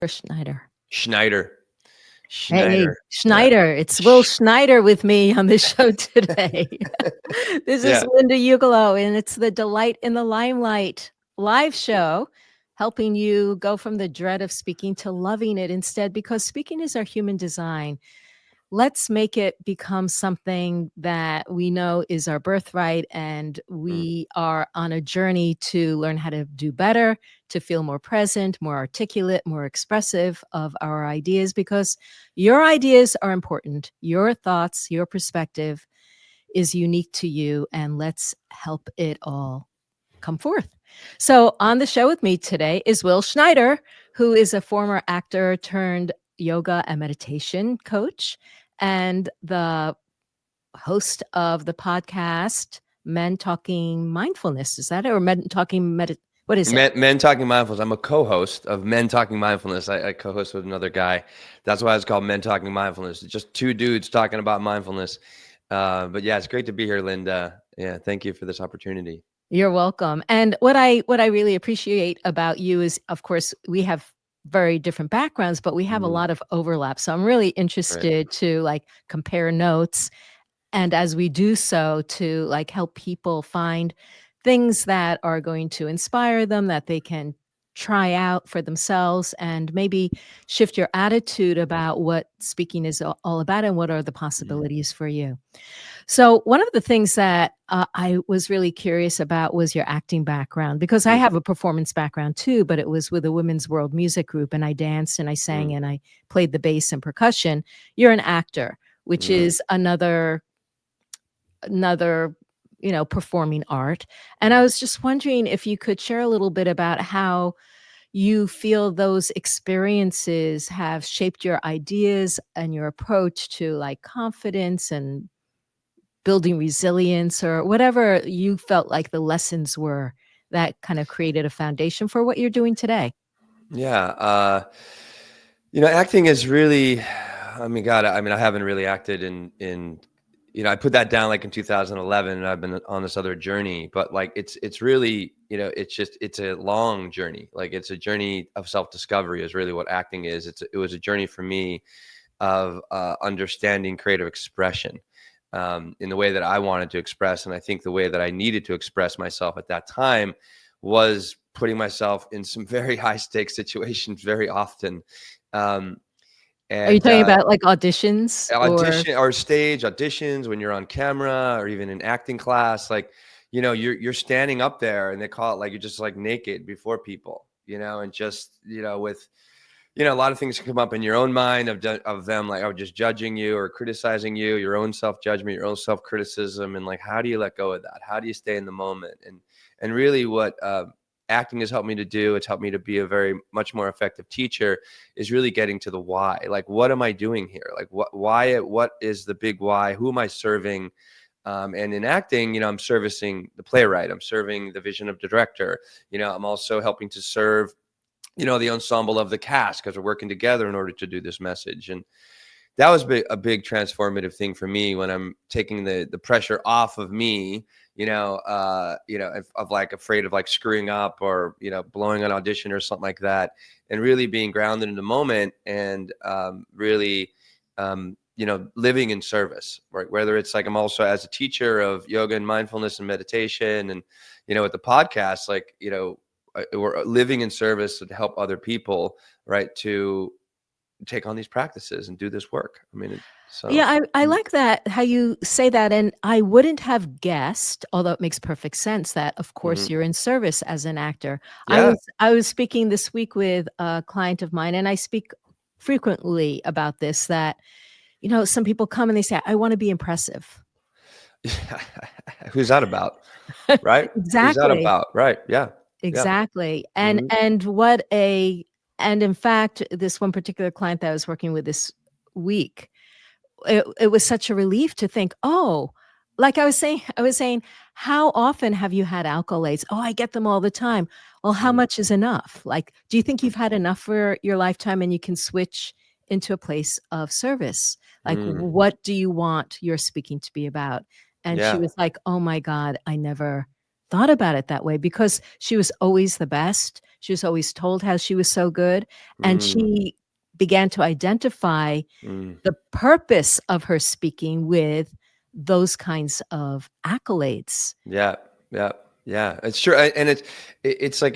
or Schneider? Schneider. Hey, Schneider. Yeah. Schneider. It's Will Schneider with me on this show today. This is Yeah. Linda Ugolo, and it's the Delight in the Limelight live show, helping you go from the dread of speaking to loving it instead, because speaking is our human design. Let's make it become something that we know is our birthright, and Mm. we are on a journey to learn how to do better, to feel more present, more articulate, more expressive of our ideas, because your ideas are important. Your thoughts, your perspective is unique to you, and let's help it all come forth. So, on the show with me today is Will Schneider, who is a former actor turned yoga and meditation coach and the host of the podcast Men Talking Mindfulness. Is that it? Or Men Talking What is it? Men Talking Mindfulness. I'm a co-host of Men Talking Mindfulness. I co-host with another guy. That's why it's called Men Talking Mindfulness. It's just two dudes talking about mindfulness. But yeah, it's great to be here, Linda. Yeah, thank you for this opportunity. You're welcome. And what I really appreciate about you is, of course, we have very different backgrounds, but we have a lot of overlap. So I'm really Right. interested to like compare notes, and as we do so, to like help people find things that are going to inspire them, that they can try out for themselves, and maybe shift your attitude about what speaking is all about and what are the Mhm. possibilities for you. So, one of the things that I was really curious about was your acting background, because I Mm, have a performance background too, but it was with a women's world music group, and I danced and I sang mm, and I played the bass and percussion. You're an actor, which mm. is another performing art. And I was just wondering if you could share a little bit about how you feel those experiences have shaped your ideas and your approach to like confidence and building resilience, or whatever you felt like the lessons were that kind of created a foundation for what you're doing today. Yeah. Acting is really, I mean, God, I mean, I haven't really acted I put that down like in 2011, and I've been on this other journey, but like, it's really, it's a long journey. Like, it's a journey of self-discovery is really what acting is. It was a journey for me of understanding creative expression in the way that I wanted to express. And I think the way that I needed to express myself at that time was putting myself in some very high stakes situations very often. Um, Are you and talking about like auditions or? Audition or stage auditions when you're on camera or even in acting class, like, you're standing up there and they call it like you're just like naked before people, and just, with, a lot of things can come up in your own mind of them, like, oh, just judging you or criticizing you, your own self-judgment, your own self-criticism. And like, how do you let go of that? How do you stay in the moment? And really what acting has helped me to do, it's helped me to be a very much more effective teacher, is really getting to the why. Like, what am I doing here? Like, what is the big why? Who am I serving? And in acting, I'm servicing the playwright. I'm serving the vision of the director. I'm also helping to serve, the ensemble of the cast, because we're working together in order to do this message. And that was a big transformative thing for me, when I'm taking the pressure off of me, of like afraid of like screwing up or, blowing an audition or something like that, and really being grounded in the moment, and really, living in service, right? Whether it's like, I'm also as a teacher of yoga and mindfulness and meditation, and, with the podcast, like, we're living in service to help other people, right, to take on these practices and do this work. I mean, so. Yeah, I like that, how you say that. And I wouldn't have guessed, although it makes perfect sense, that of course Mhm. you're in service as an actor. I Yeah. was I was speaking this week with a client of mine, and I speak frequently about this, that some people come and they say, I want to be impressive. Who's that about? Right? Who's that Exactly. about? Right. Yeah. Yeah. Exactly. And Mhm. and what a and in fact, this one particular client that I was working with this week, it was such a relief to think, "Oh," like I was saying, "How often have you had accolades?" "Oh, I get them all the time." "Well, how Mm, much is enough?" Like, "Do you think mm, you've had enough for your lifetime and you can switch into a place of service? Like, mm. what do you want your speaking to be about?" And she Yeah. was like, "Oh my god, I never thought about it that way because she was always the best. She was always told how she was so good. And Mm, she began to identify mm. the purpose of her speaking with those kinds of accolades. Yeah, yeah, yeah. It's true, and it's like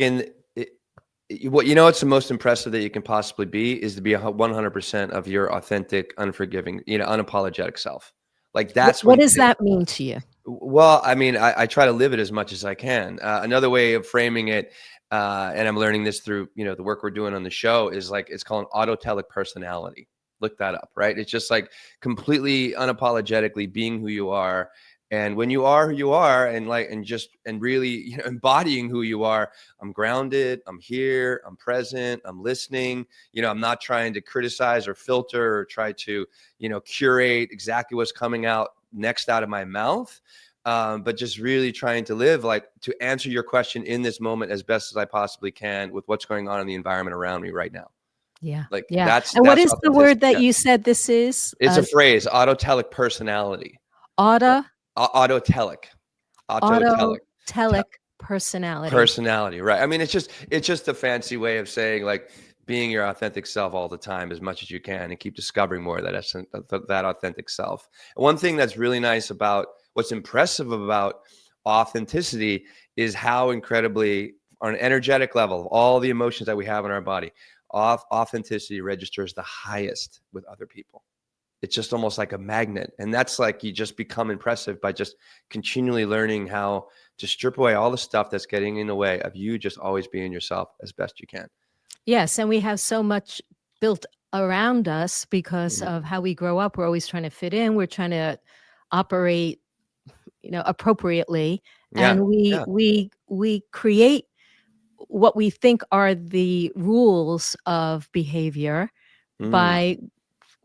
what what's the most impressive that you can possibly be is to be 100% of your authentic, unforgiving, unapologetic self. Like that's What when does that mean to you? well, I mean, I try to live it as much as I can. Another way of framing it, and I'm learning this through the work we're doing on the show, is like it's called autotelic personality. Look that up, right? It's just like completely unapologetically being who you are. And when you are who you are, and really embodying who you are, I'm grounded, I'm here, I'm present, I'm listening. I'm not trying to criticize or filter or try to curate exactly what's coming out next out of my mouth, but just really trying to live, like, to answer your question in this moment as best as I possibly can with what's going on in the environment around me right now. Yeah. Like Yeah. that's And what that's is the word authenticity. that Yeah. you said this is? It's a phrase, autotelic personality. Yeah. Auto Autotelic. Autotelic. Te- autotelic personality. Personality, right? I mean, it's just a fancy way of saying, like, being your authentic self all the time as much as you can and keep discovering more of that authentic self. And one thing that's really nice about what's impressive about authenticity is how incredibly, on an energetic level, all the emotions that we have in our body, authenticity registers the highest with other people. It's just almost like a magnet. And that's like, you just become impressive by just continually learning how to strip away all the stuff that's getting in the way of you just always being yourself as best you can. Yes, and we have so much built around us because Mhm. of how we grow up. We're always trying to fit in. We're trying to operate, appropriately, Yeah. and we Yeah. we create what we think are the rules of behavior Mm, by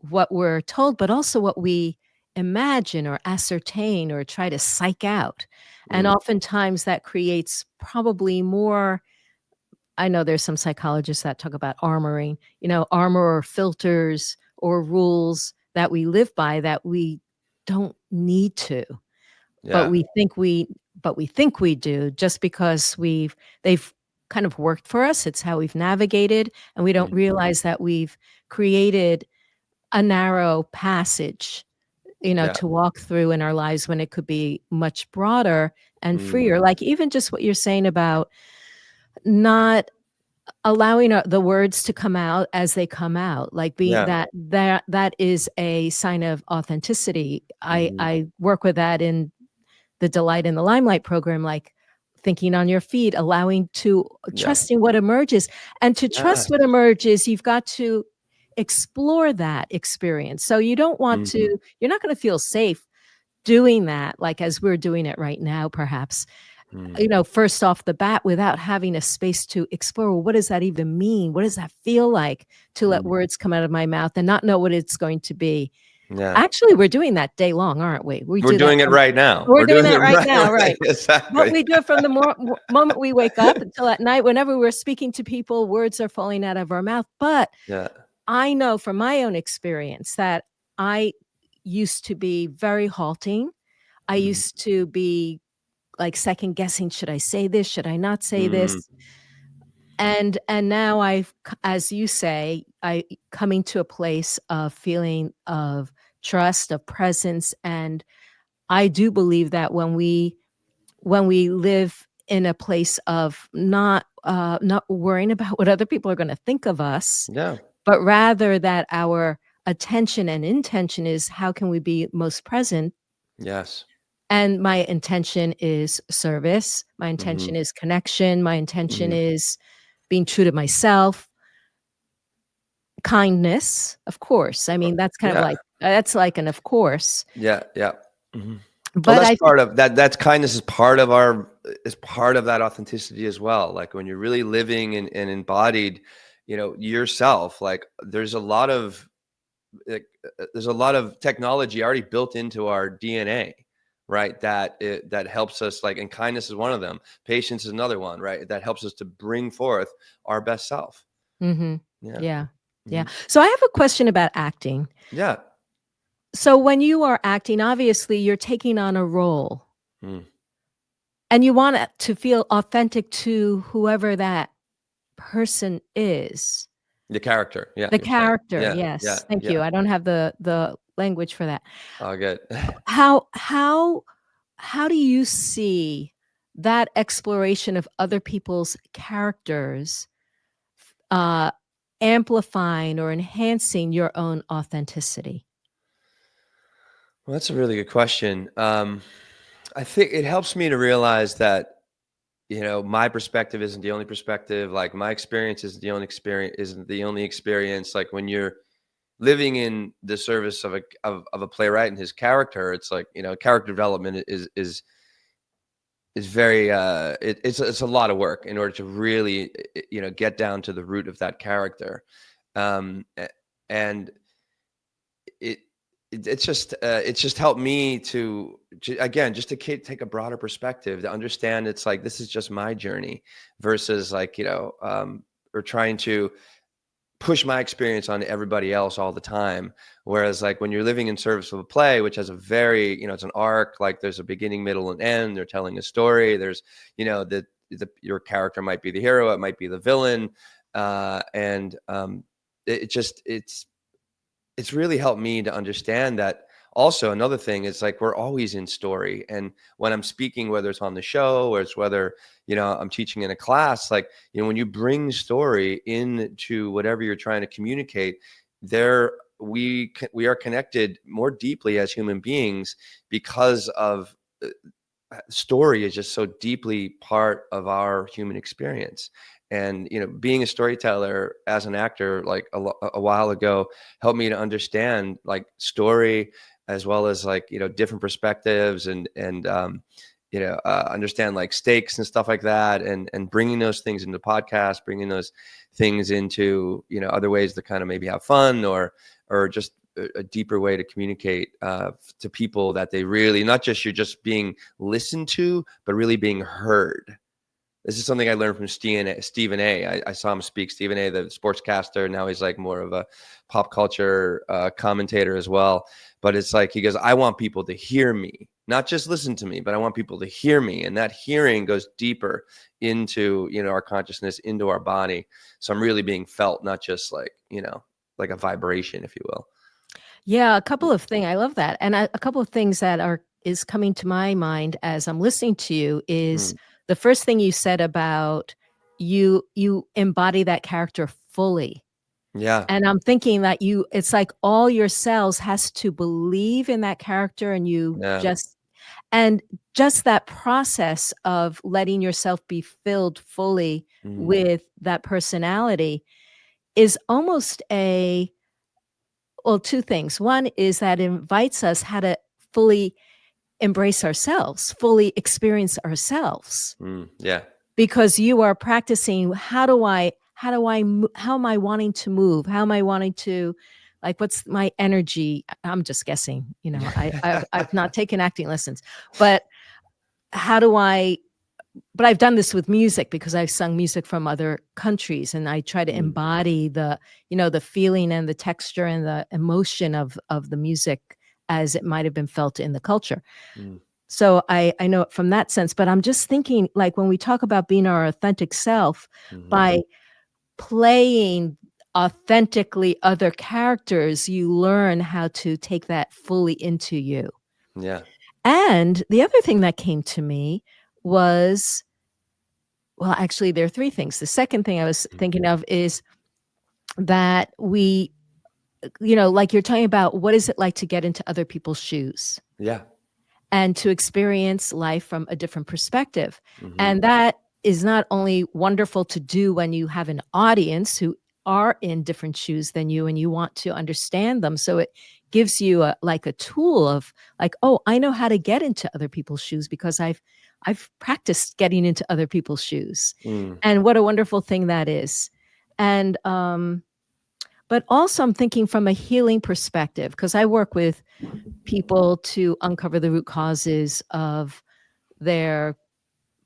what we're told, but also what we imagine or ascertain or try to psych out. And mm, oftentimes that creates probably more. I know there's some psychologists that talk about armoring, armor or filters or rules that we live by that we don't need to, but yeah. we think we do just because they've kind of worked for us. It's how we've navigated, and we don't Mm, realize that we've created a narrow passage, yeah. to walk through in our lives when it could be much broader and Mm, freer. Like even just what you're saying about not allowing, the words to come out as they come out, like being yeah. that is a sign of authenticity. I Mhm, I work with that in the Delight in the Limelight program, like thinking on your feet, allowing to yeah. trusting what emerges. And to trust Yes. what emerges, you've got to explore that experience. So Mhm, you're not going to feel safe doing that, like as we're doing it right now, perhaps, mm, first off the bat without having a space to explore, well, what does that even mean? What does that feel like to let mm, words come out of my mouth and not know what it's going to be? yeah. Actually, we're doing that day long, aren't we? We We're do that doing it from right now. we're We're doing doing that it right right, now, right. right. But Exactly. we do it from the moment we wake up until at night. Whenever we're speaking to people, words are falling out of our mouth. But Yeah. I know from my own experience that I used to be very halting. I Mm, used to be like second guessing, should I say this? Should I not say mm, this? And now as you say, I coming to a place of feeling of trust, of presence. And I do believe that when we live in a place of not worrying about what other people are going to think of us, yeah. but rather that our attention and intention is how can we be most present. Yes. And my intention is service. My Mhm, intention is connection. My intention mhm. is being true to myself, kindness, of course. I mean, that's kind of Yeah. like that's like an of course. Yeah, yeah. Mhm. Well, But that's I think part of that. That's kindness is part of that authenticity as well. Like when you're really living and embodied, yourself. Like there's a lot of technology already built into our DNA, right? That helps us. Like, and kindness is one of them. Patience is another one, right? That helps us to bring forth our best self. mhm. Yeah. Yeah. Yeah. Mhm. So I have a question about acting. Yeah. So when you are acting, obviously you're taking on a role. Mm. And you want it to feel authentic to whoever that person is. The character. Yeah, The you're saying. character, Yeah, yeah, yes. Thank yeah. you. I don't have the language for that. All good. How how how do you see that exploration of other people's characters uh, amplifying or enhancing your own authenticity? Well, that's a really good question. I think it helps me to realize that, my perspective isn't the only perspective. Like my experience isn't the only experience. Like when you're living in the service of a playwright and his character, it's like, character development is very it's a lot of work in order to really get down to the root of that character. And it it's just helped me to again, just to take a broader perspective, to understand it's like this is just my journey versus like, or trying to push my experience on everybody else all the time. Whereas like when you're living in service of a play, which has a very, it's an arc, like there's a beginning, middle, and end. They're telling a story. There's, your character might be the hero, it might be the villain. And it just, it's really helped me to understand that. Also, another thing is like we're always in story, and when I'm speaking, whether it's on the show or it's whether I'm teaching in a class, like when you bring story into whatever you're trying to communicate, there we are connected more deeply as human beings because of story is just so deeply part of our human experience. And being a storyteller as an actor, like a while ago, helped me to understand like story as well as like different perspectives and understand like stakes and stuff like that, and bringing those things into podcasts, bringing those things into other ways to kind of maybe have fun or just a deeper way to communicate to people, that they really, not just you're just being listened to, but really being heard. This is something I learned from Stephen A. I saw him speak. Stephen A, the sportscaster. Now he's like more of a pop culture commentator as well. But it's like, he goes, I want people to hear me, not just listen to me, but I want people to hear me. And that hearing goes deeper into, our consciousness, into our body. So I'm really being felt, not just like, like a vibration, if you will. Yeah, a couple of things. I love that. And a couple of things that is coming to my mind as I'm listening to you is Mm, the first thing you said about you embody that character fully. yeah. And I'm thinking that it's like all your cells has to believe in that character, and Yeah. and just that process of letting yourself be filled fully Mm, with that personality is almost well, two things. One is that it invites us how to fully embrace ourselves, fully experience ourselves, yeah. because you are practicing how am I wanting to move? How am I wanting to, like, what's my energy? I'm just guessing, I've not taken acting lessons, but how do I but I've done this with music because I've sung music from other countries, and I try to Mm, embody the feeling and the texture and the emotion of the music as it might have been felt in the culture. mm, So I know it from that sense, but I'm just thinking, like, when we talk about being our authentic self, mhm. by playing authentically other characters, you learn how to take that fully into you. Yeah. And the other thing that came to me was, well, actually, there are three things. The second thing I was Mm, thinking of is that like you're talking about, what is it like to get into other people's shoes yeah. and to experience life from a different perspective. Mhm. And that is not only wonderful to do when you have an audience who are in different shoes than you and you want to understand them. So it gives you a tool of like, oh, I know how to get into other people's shoes because I've practiced getting into other people's shoes. Mm, And what a wonderful thing that is. And but also I'm thinking from a healing perspective, because I work with people to uncover the root causes of their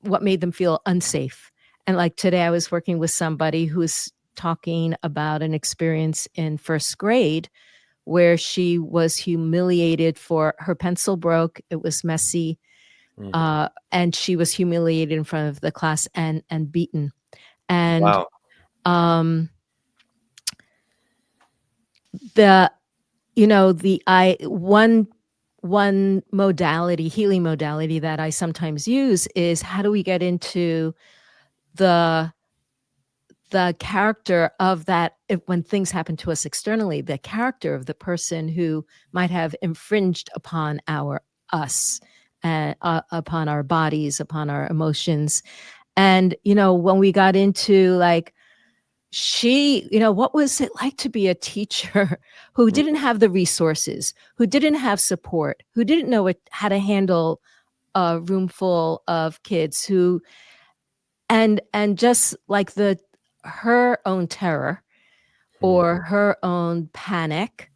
what made them feel unsafe. And like today I was working with somebody who was talking about an experience in first grade where she was humiliated for her pencil broke. It was messy. Mm. And she was humiliated in front of the class and beaten. And Wow. um, the you know the I one modality, healing modality that I sometimes use is how do we get into the character of that, if when things happen to us externally, the character of the person who might have infringed upon our us, upon our bodies, upon our emotions. And when we got into like, what was it like to be a teacher who Mm. didn't have the resources, who didn't have support, who didn't know how to handle a room full of kids, who and just like the her own terror Mm. or her own panic,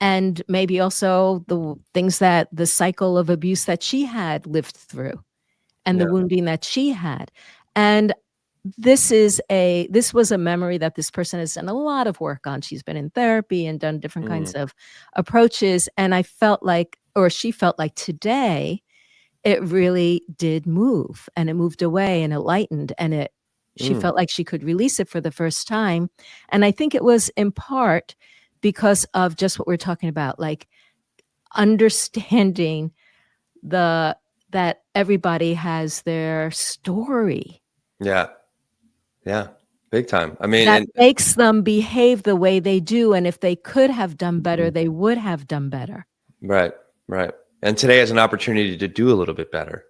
and maybe also the things that the cycle of abuse that she had lived through and the Yeah. wounding that she had. And this was a memory that this person has done a lot of work on. She's been in therapy and done different Mm. kinds of approaches, and I felt like, or she felt like, today it really did move, and it moved away, and it lightened, and she Mm. felt like she could release it for the first time. And I think it was in part because of just what we're talking about, like understanding the that everybody has their story Yeah. Yeah. Big time. I mean, that and makes them behave the way they do, and if they could have done better, mm, they would have done better. right, right. And today is an opportunity to do a little bit better.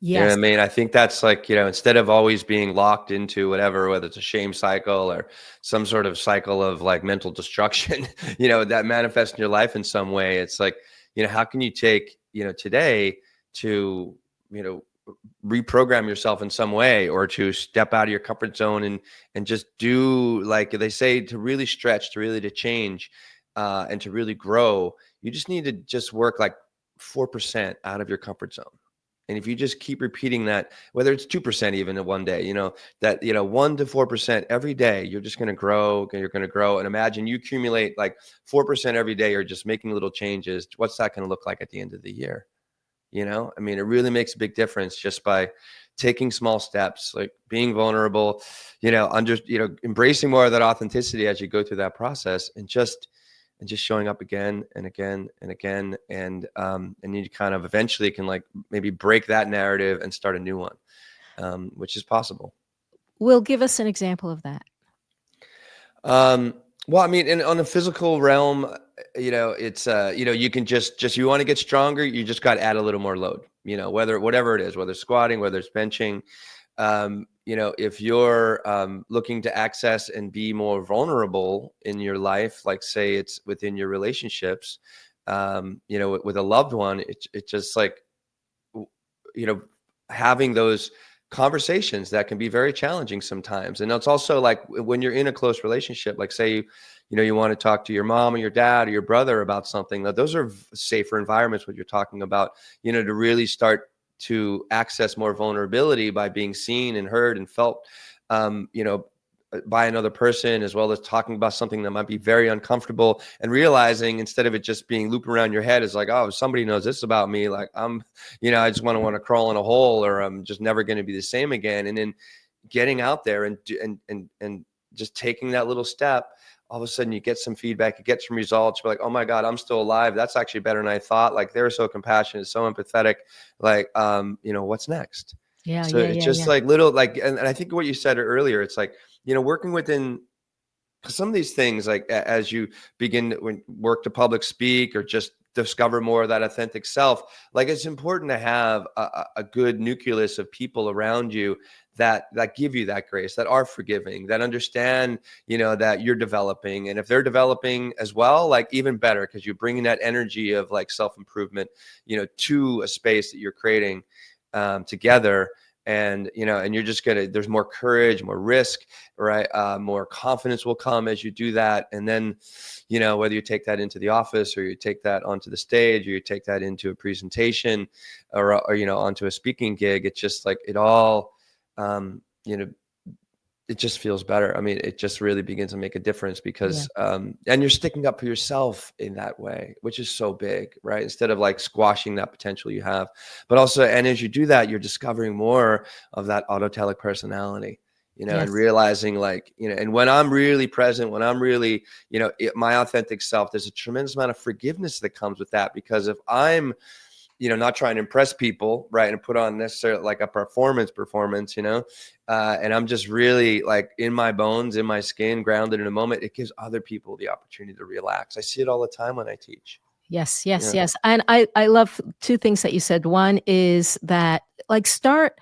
You know what I Yes. mean? I think that's like, instead of always being locked into whatever, whether it's a shame cycle or some sort of cycle of like mental destruction, that manifests in your life in some way. It's like, how can you take, today to, you know, reprogram yourself in some way, or to step out of your comfort zone and just do, like they say, to really stretch, to change, and to really grow. You just need to just work like 4% out of your comfort zone. And if you just keep repeating that, whether it's 2% even in one day, that 1 to 4% every day, you're just going to grow. You're going to grow. And imagine you accumulate like 4% every day, or just making little changes. What's that going to look like at the end of the year? I mean, it really makes a big difference just by taking small steps, like being vulnerable, embracing more of that authenticity as you go through that process, and just showing up again and again and again. And you kind of eventually can like maybe break that narrative and start a new one, which is possible. Will, give us an example of that. Um, well, I mean, on the physical realm, it's you can just you want to get stronger, you just got to add a little more load. Whatever it is, whether it's squatting, whether it's benching. If you're looking to access and be more vulnerable in your life, like say it's within your relationships, with a loved one, it's just like, you know, having those conversations that can be very challenging sometimes. And it's also like when you're in a close relationship, like say you want to talk to your mom or your dad or your brother about something, those are safer environments, what you're talking about, to really start to access more vulnerability by being seen and heard and felt, by another person, as well as talking about something that might be very uncomfortable, and realizing, instead of it just being looping around your head, is like, oh, somebody knows this about me, like I just want to crawl in a hole, or I'm just never going to be the same again. And then getting out there and just taking that little step, all of a sudden you get some feedback, you get some results. You're like, oh my God, I'm still alive. That's actually better than I thought. Like, they're so compassionate, so empathetic. Like, what's next? Yeah, So yeah, it's yeah, just yeah. like little, like, and I think what you said earlier, it's like, working within some of these things, like as you begin when work to public speak, or just discover more of that authentic self, like it's important to have a good nucleus of people around you that give you that grace, that are forgiving, that understand, that you're developing. And if they're developing as well, like even better, because you're bringing that energy of like self-improvement, to a space that you're creating together. And and you're just gonna, there's more courage, more risk, right? More confidence will come as you do that. And then whether you take that into the office, or you take that onto the stage, or you take that into a presentation, or onto a speaking gig, it's just like it all, um, you know it just feels better. I mean, it just really begins to make a difference Yeah. because, and you're sticking up for yourself in that way, which is so big, right? Instead of like squashing that potential you have, but also, and as you do that, you're discovering more of that autotelic personality, and Yes. realizing like, and when I'm really present, when I'm really, my authentic self, there's a tremendous amount of forgiveness that comes with that. Because if I'm, not trying to impress people, right, and put on necessarily like a performance, and I'm just really like in my bones, in my skin, grounded in a moment, it gives other people the opportunity to relax. I see it all the time when I teach. Yes, yes, Yeah. yes. And I love two things that you said. One is that like start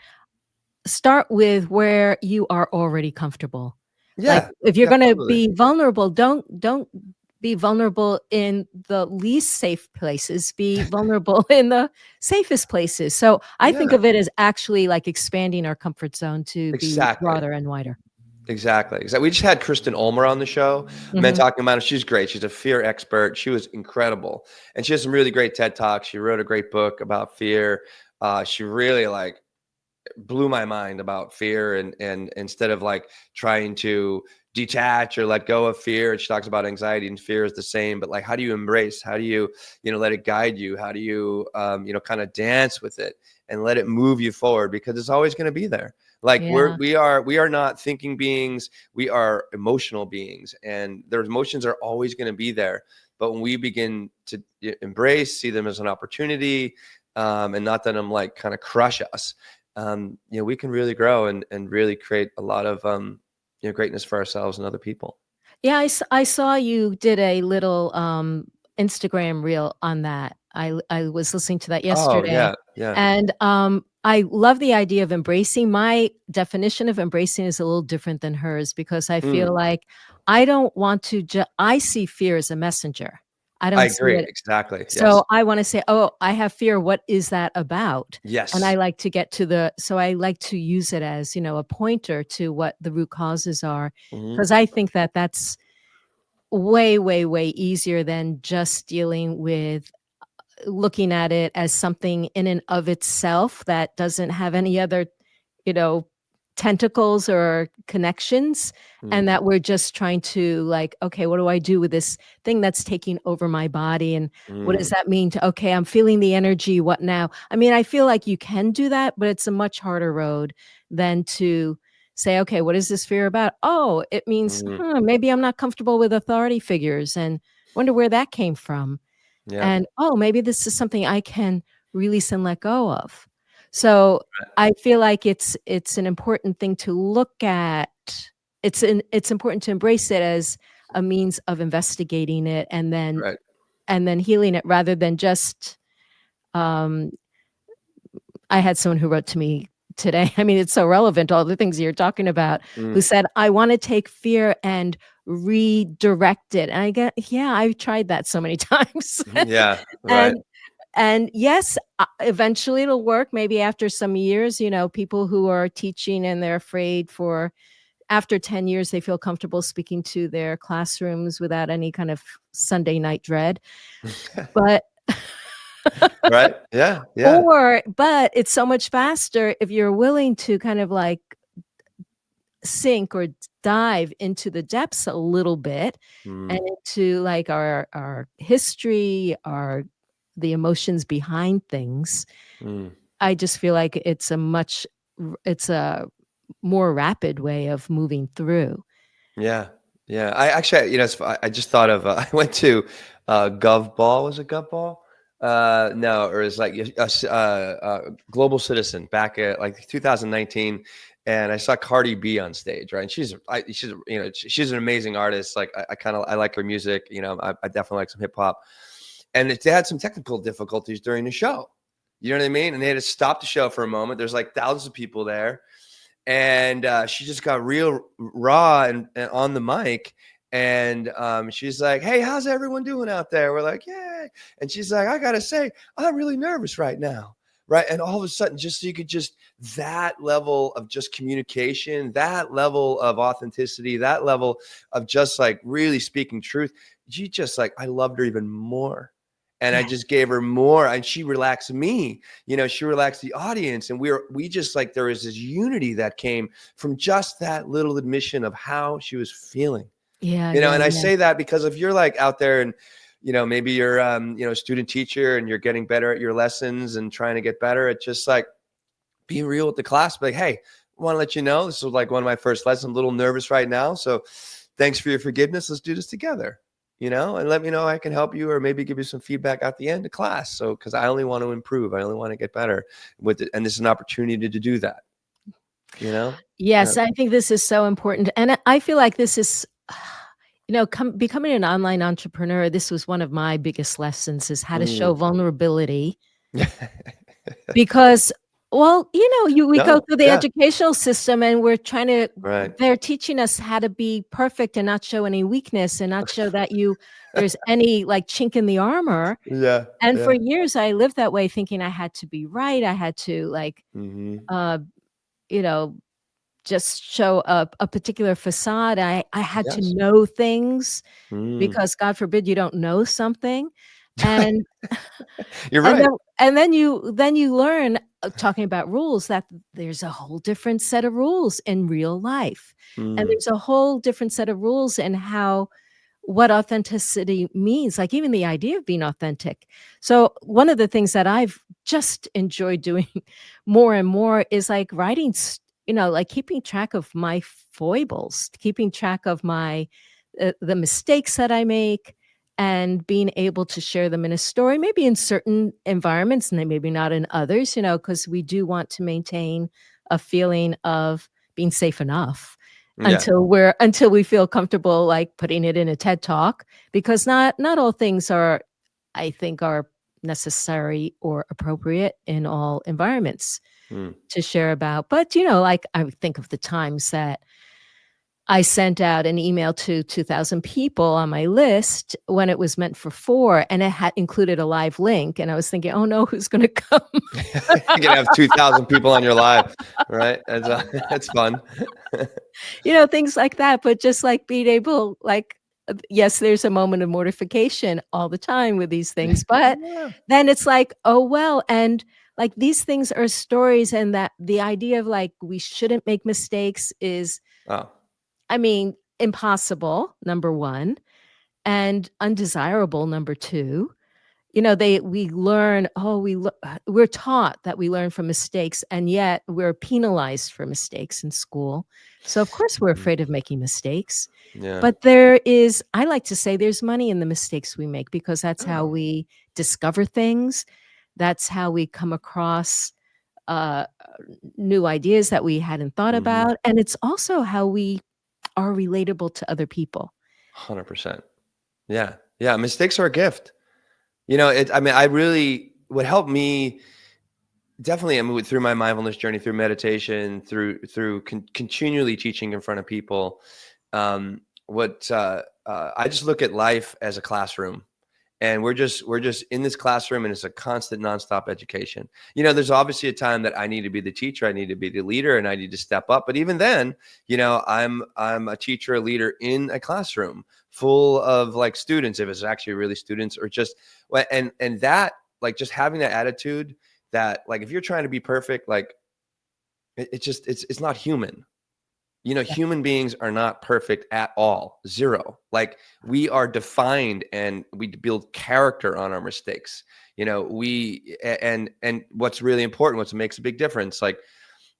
with where you are already comfortable. Like Yeah. if you're Yeah, going to absolutely. be vulnerable, don't be vulnerable in the least safe places. Be vulnerable in the safest places. So I think Yeah, of it as actually like expanding our comfort zone to be exactly. broader and wider. Exactly. We just had Kristen Ulmer on the show, Men Mhm. Talking about it. She's great. She's a fear expert. She was incredible. And she has some really great TED Talks. She wrote a great book about fear. She really like blew my mind about fear, and instead of like trying to detach or let go of fear, and she talks about anxiety and fear is the same, but like how do you embrace, how do you let it guide you, how do you kind of dance with it and let it move you forward, because it's always going to be there. Like Yeah. we are not thinking beings, we are emotional beings, and their emotions are always going to be there. But when we begin to embrace, see them as an opportunity, and not let them like kind of crush us, we can really grow and really create a lot of greatness for ourselves and other people. Yeah, I saw you did a little, Instagram reel on that. I was listening to that Oh yesterday, yeah, yeah. and, I love the idea of embracing. My definition of embracing is a little different than hers because I feel Mm, like I don't want to I see fear as a messenger. I I don't see agree. it Exactly. Yes. so I wanna say, "Oh, I have fear. What is that about?" And I Yes. like to get to the so I like to use it as, a pointer to what the root causes are, Hmm. because I think that that's way, way, way easier than just dealing with looking at it as something in and of itself that doesn't have any other, you know, tentacles or connections, Mm, and that we're just trying to like, "Okay, what do I do with this thing that's taking over my body, and what does mm, that mean to okay, I'm feeling the energy, what now?" I mean, I feel like you can do that, but it's a much harder road than to say, "Okay, what is this fear about?" "Oh, it means, mm. maybe I'm not comfortable with authority figures, and wonder where that came from." Yeah. And, "Oh, maybe this is something I can release and let go of." So, I feel like it's an important thing to look at. It's important to embrace it as a means of investigating it Right. and then healing it rather than just, um I had someone who wrote to me today, I mean, it's so relevant, all the things you're talking about, who Mm. said, "I wanna take fear and redirect it." And I get, "Yeah, I've tried that so many times." Yeah. Right. And yes, eventually it'll work, maybe after some years, people who are teaching and they're afraid for after 10 years, they feel comfortable speaking to their classrooms without any kind of Sunday night dread, but Right. Yeah. Yeah. but it's so much faster if you're willing to kind of, like, sink or dive into the depths a little bit and Mm, into, like, our history, the emotions behind things. mm. I just feel like it's a more rapid way of moving through. Yeah. Yeah. I actually, I just thought of, I went to Gov Ball. Was it Gov Ball? No, or it's like Global Citizen back at like 2019. And I saw Cardi B on stage, right? And she's an amazing artist. Like I like her music. I definitely like some hip hop. And they had some technical difficulties during the show. You know what I mean? And they had to stop the show for a moment. There's like thousands of people there, and she just got real raw and on the mic. And she's like, "Hey, how's everyone doing out there?" We're like, "Yeah." And she's like, "I gotta say, I'm really nervous right now." Right. And all of a sudden, just so you could just that level of just communication, that level of authenticity, that level of just like really speaking truth, she just like, I loved her even more. And I Yeah. just gave her more, and she relaxed me, she relaxed the audience. And we just like, there was this unity that came from just that little admission of how she was feeling, Yeah, yeah, and I yeah. say that because if you're like out there and, maybe you're, a student teacher and you're getting better at your lessons and trying to get better, it's just like, be real with the class. Be like, hey, I want to let you know, this was like one of my first lessons. I'm a little nervous right now. So thanks for your forgiveness. Let's do this together, and let me know I can help you, or maybe give you some feedback at the end of class. So, cause I only want to improve. I only want to get better with it. And this is an opportunity to do that, you know? Yeah. Yes, I think this is so important, and I feel like this is, becoming an online entrepreneur, this was one of my biggest lessons is how to show Mm. vulnerability because, well, we go No. through the Yeah. educational system and we're trying to Right. they're teaching us how to be perfect and not show any weakness and not show that there's any, like, chink in the armor, Yeah. and for Yeah. years, I lived that way thinking I had to be right, I had to, like, Mm-hmm. uh, you know just show a particular facade. I had to Yes. know things Mm. because God forbid you don't know something, and You're and right. then you learn, talking about rules, that there's a whole different set of rules in real life, and Mm. there's a whole different set of rules in how what authenticity means, like even the idea of being authentic. So one of the things that I've just enjoyed doing more and more is like writing, like keeping track of my foibles, keeping track of the mistakes that I make and being able to share them in a story, maybe in certain environments and then maybe not in others, because we do want to maintain a feeling of being safe enough Yeah. until we feel comfortable, like, putting it in a TED Talk, because not all things I think, are necessary or appropriate in all environments Mm. to share about. But, like, I would think of the times that I sent out an email to 2,000 people on my list when it was meant for 4, and it had included a live link, and I was thinking, "Oh, no, who's gonna come?" You're gonna have 2,000 people on your live, right? That's that's fun. Things like that, but just, like, being able, like, yes, there's a moment of mortification all the time with these things, but Yeah. then it's like, "Oh, well," and, like, these things are stories, and that the idea of, like, we shouldn't make mistakes is, Oh, I mean, impossible, number 1, and undesirable, number 2. We learn, we're taught that we learn from mistakes, and yet we're penalized for mistakes in school. So, of course, we're mm, afraid of making mistakes. yeah. But I like to say there's money in the mistakes we make because that's how Oh, we discover things. That's how we come across uh, new ideas that we hadn't thought mhm. about. And it's also how we are relatable to other people. 100%. Yeah. Yeah, mistakes are a gift. I mean, I really what helped me definitely, I mean, through my mindfulness journey, through meditation, through continually teaching in front of people, what I just look at life as a classroom, and we're just in this classroom, and it's a constant nonstop education. There's obviously a time that I need to be the teacher, I need to be the leader, and I need to step up. But even then, I'm a teacher, a leader in a classroom full of like students, if it's actually really students, or just and that, like, just having that attitude that, like, if you're trying to be perfect, like, it's not human. Human beings are not perfect at all. Zero. Like, we are defined, and we build character on our mistakes. And what's really important, what makes a big difference, like,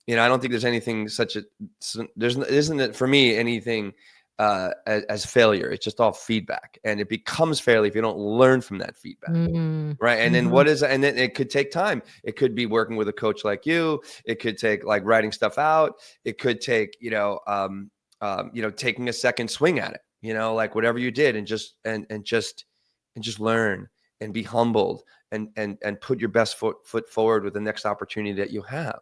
I don't think there's anything isn't it for me anything as failure. It's just all feedback, and it becomes failure if you don't learn from that feedback. Mm, Right. And then mhm. and then it could take time. It could be working with a coach like you. It could take, like, writing stuff out. It could take, taking a second swing at it, like whatever you did, and just learn and be humbled, and put your best foot forward with the next opportunity that you have.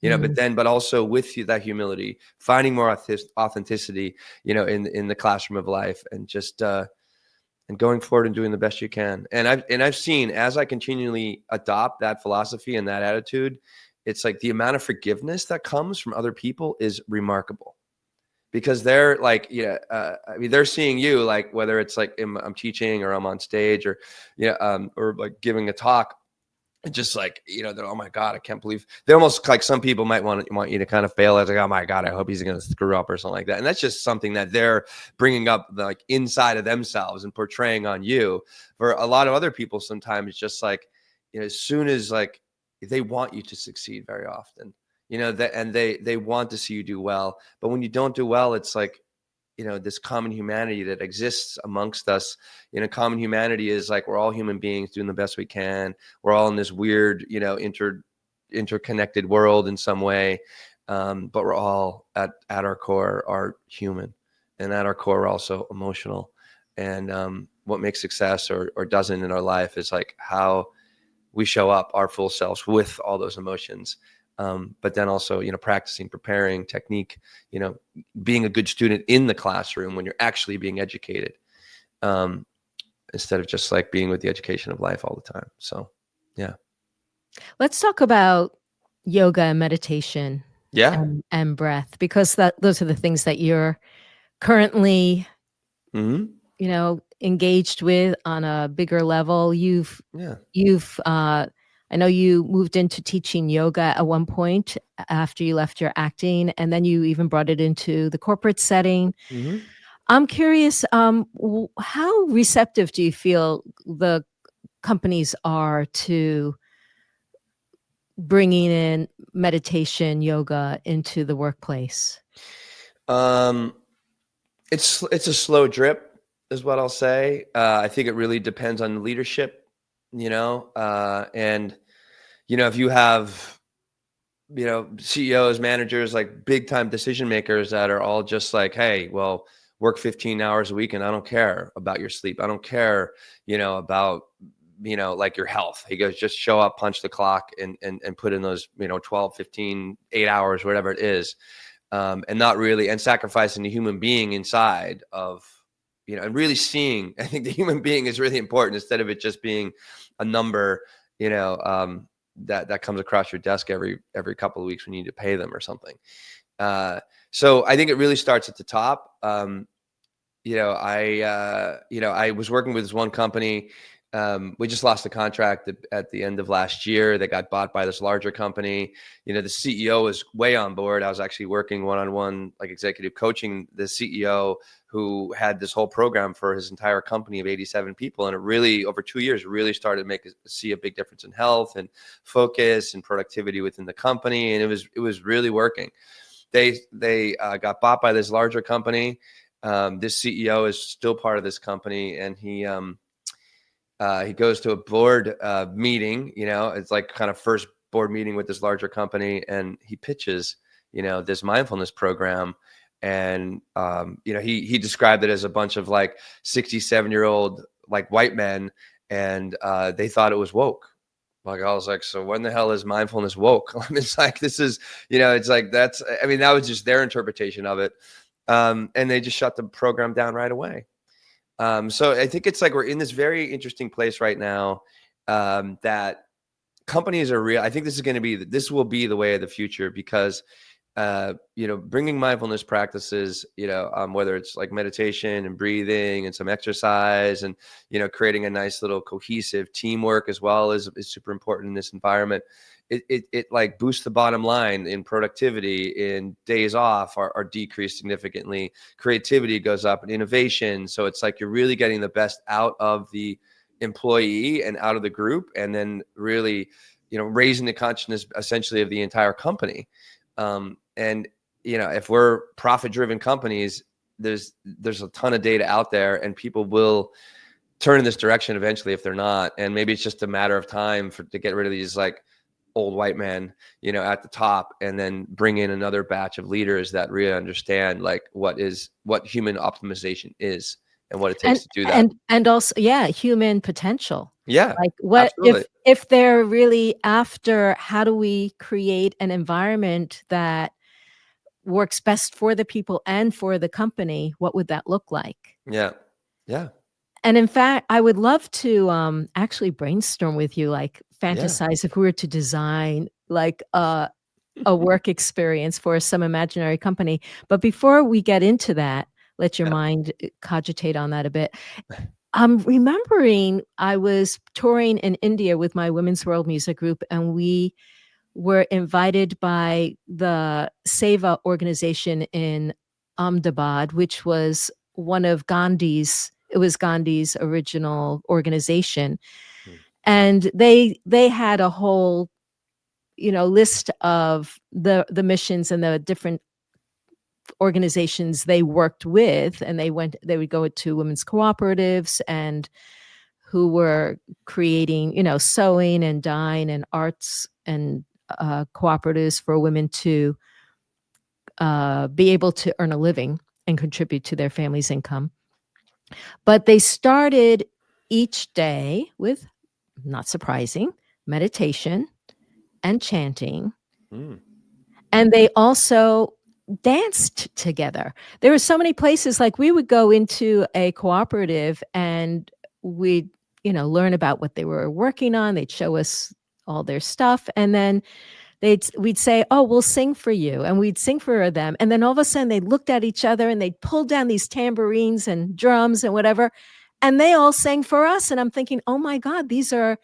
Mm. But also with that humility, finding more authenticity, in the classroom of life, and just and going forward and doing the best you can. And I've seen, as I continually adopt that philosophy and that attitude, it's like the amount of forgiveness that comes from other people is remarkable. because they're like, I mean, they're seeing you, like, whether it's like I'm teaching or I'm on stage or, or like giving a talk, just like, they're, oh my God, I can't believe, they're almost like, some people might want you to kind of fail as like, oh my God, I hope he's going to screw up or something like that. And that's just something that they're bringing up, like, inside of themselves and portraying on you. For a lot of other people, sometimes it's just like, as soon as, like, they want you to succeed very often, that, and they want to see you do well. But when you don't do well, it's like, this common humanity that exists amongst us. Common humanity is like, we're all human beings doing the best we can. We're all in this weird, interconnected world in some way. But we're all at our core are human, and at our core we're also emotional. And what makes success or doesn't in our life is like how we show up our full selves with all those emotions. But then also, practicing, preparing, technique, being a good student in the classroom when you're actually being educated, instead of just like being with the education of life all the time. So, yeah. Let's talk about yoga and meditation Yeah. and breath, because those are the things that you're currently, Mm-hmm. engaged with on a bigger level. Yeah. I know you moved into teaching yoga at one point after you left your acting, and then you even brought it into the corporate setting. Mm-hmm. I'm curious, how receptive do you feel the companies are to bringing in meditation, yoga into the workplace? Um, it's a slow drip, is what I'll say. I think it really depends on leadership, and if you have, CEOs, managers, like big time decision makers that are all just like, hey, well, work 15 hours a week and I don't care about your sleep. I don't care, about, like your health. He goes, just show up, punch the clock, and put in those, 12, 15, 8 hours, whatever it is. And not really, and sacrificing the human being inside of, and really seeing, I think the human being is really important, instead of it just being a number, that comes across your desk every couple of weeks when you need to pay them or something. So I think it really starts at the top. I was working with this one company. We just lost the contract at the end of last year. They got bought by this larger company. The CEO was way on board. I was actually working one-on-one, like executive coaching the CEO, who had this whole program for his entire company of 87 people. And it really, over 2 years, really started to see a big difference in health and focus and productivity within the company. And it was really working. They got bought by this larger company. This CEO is still part of this company, and he goes to a board meeting. It's like kind of first board meeting with this larger company, and he pitches, this mindfulness program. And he described it as a bunch of like 67-year-old like white men, and they thought it was woke. Like, I was like, so when the hell is mindfulness woke? It's like, this is, it's like, that was just their interpretation of it. And they just shut the program down right away. So I think it's like, we're in this very interesting place right now, that companies are real. I think this will be the way of the future, because bringing mindfulness practices, whether it's like meditation and breathing and some exercise, and, creating a nice little cohesive teamwork as well is super important in this environment. It like boosts the bottom line in productivity, in days off are decreased significantly. Creativity goes up, and innovation. So it's like, you're really getting the best out of the employee and out of the group, and then really, raising the consciousness essentially of the entire company. And if we're profit-driven companies, there's a ton of data out there, and people will turn in this direction eventually if they're not. And maybe it's just a matter of time to get rid of these like old white men, at the top, and then bring in another batch of leaders that really understand like what human optimization is and what it takes to do that. And also, yeah, human potential. Yeah, Like, what absolutely. if they're really after, how do we create an environment that works best for the people and for the company? What would that look like? Yeah. Yeah. And in fact, I would love to actually brainstorm with you, like Yeah. fantasize if we were to design like a work experience for some imaginary company. But before we get into that, let your Yeah. mind cogitate on that a bit. I'm remembering I was touring in India with my Women's World Music Group, and we were invited by the Seva organization in Ahmedabad, which was one of Gandhi's. It was Gandhi's original organization, Mm, and they had a whole list of the missions and the different organizations they worked with, and they would go to women's cooperatives and who were creating sewing and dyeing and arts and cooperatives for women to be able to earn a living and contribute to their family's income. But they started each day with, not surprising, meditation and chanting. mm, And they also danced together. There were so many places, like we would go into a cooperative and we'd, learn about what they were working on. They'd show us all their stuff. And then we'd say, "Oh, we'll sing for you." And we'd sing for them. And then all of a sudden they looked at each other and they'd pull down these tambourines and drums and whatever. And they all sang for us. And I'm thinking, oh my God, these are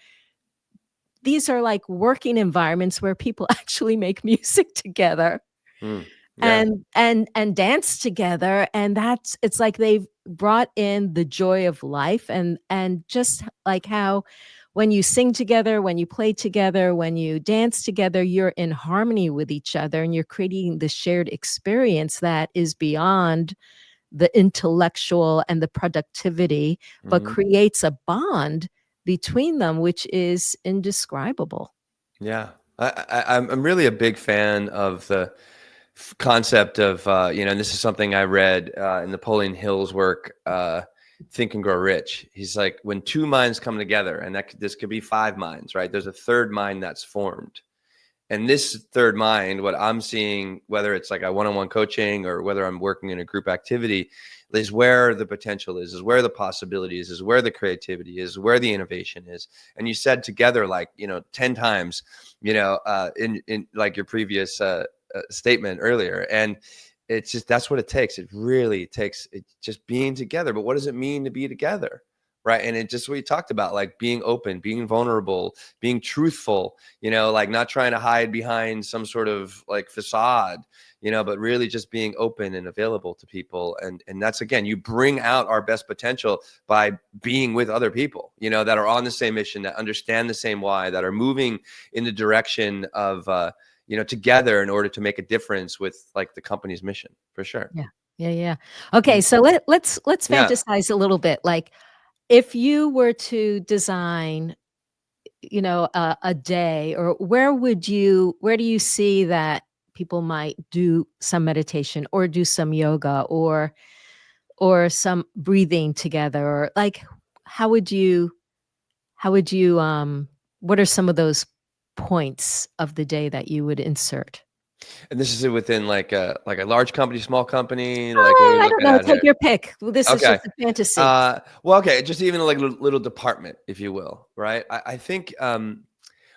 like working environments where people actually make music together mm. Yeah. and dance together, and it's like they've brought in the joy of life, and just like how when you sing together, when you play together, when you dance together, you're in harmony with each other and you're creating the shared experience that is beyond the intellectual and the productivity, but Mhm. creates a bond between them which is indescribable. Yeah. I'm really a big fan of the concept of, and this is something I read in Napoleon Hill's work, Think and Grow Rich. He's like, when two minds come together, and this could be five minds, right? There's a third mind that's formed. And this third mind, what I'm seeing, whether it's like a one-on-one coaching or whether I'm working in a group activity, is where the potential is where the possibility is where the creativity is, where the innovation is. And you said together, like, 10 times, in like your previous statement earlier. And it's just, that's what it takes. It really takes it just being together. But what does it mean to be together? Right. And it just, what you talked about, like being open, being vulnerable, being truthful, like not trying to hide behind some sort of like facade, but really just being open and available to people. And that's, again, you bring out our best potential by being with other people, that are on the same mission, that understand the same why, that are moving in the direction of, together in order to make a difference with like the company's mission, for sure. Yeah. Yeah, yeah. Okay, Mhm. so let's Yeah. fantasize a little bit. Like, if you were to design, a day, or where do you see that people might do some meditation or do some yoga or some breathing together, or like how would you how would you what are some of those points of the day that you would insert? And this is within like a large company, small company, like what are we I don't looking know, at take here? your pick. Well, this is Okay. just a fantasy. Well, okay, just even like a little department, if you will, right? I think,